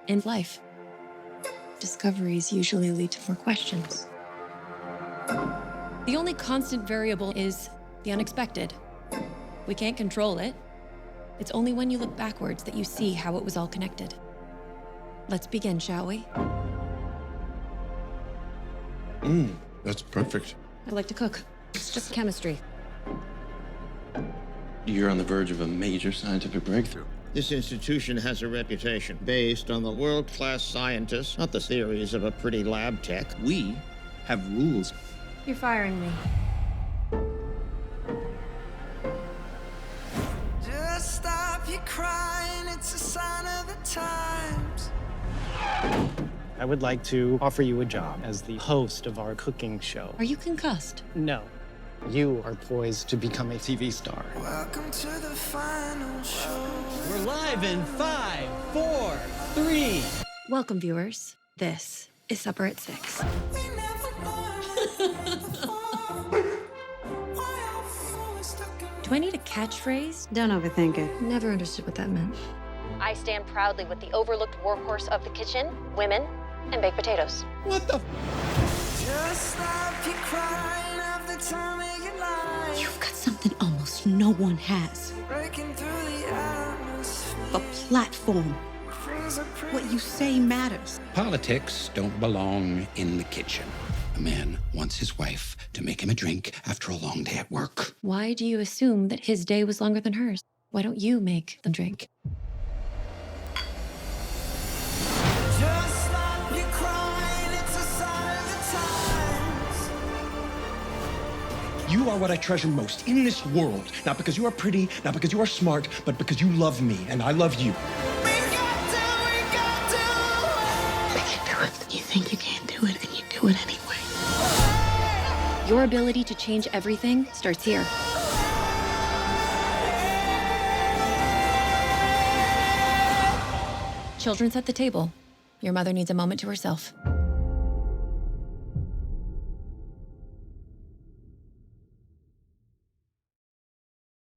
in life. Discoveries usually lead to more questions. The only constant variable is the unexpected. We can't control it. It's only when you look backwards that you see how it was all connected. Let's begin, shall we? That's perfect. I like to cook. It's just chemistry. You're on the verge of a major scientific breakthrough. This institution has a reputation based on the world-class scientists, not the theories of a pretty lab tech. We have rules. You're firing me. Just stop your crying, it's a sign of the times. I would like to offer you a job as the host of our cooking show. Are you concussed? No. You are poised to become a TV star. Welcome to the final show. We're live in 5, 4, 3. Welcome, viewers. This is Supper at 6. We never learned before. Why are we always stuck in Do I need a catchphrase? Don't overthink it. Never understood what that meant. I stand proudly with the overlooked workhorse of the kitchen, women, and baked potatoes. What the? Just stop your crying of the time of your life. You've got something almost no one has. Breaking through the atmosphere. A platform. Things are pretty. What you say matters. Politics don't belong in the kitchen. A man wants his wife to make him a drink after a long day at work. Why do you assume that his day was longer than hers? Why don't you make them drink? Just stop your crying, it's a sign of the times. You are what I treasure most in this world. Not because you are pretty, not because you are smart, but because you love me and I love you. We got to. I can do it. You think you can't do it, and you do it anyway. Your ability to change everything starts here. Children set the table. Your mother needs a moment to herself.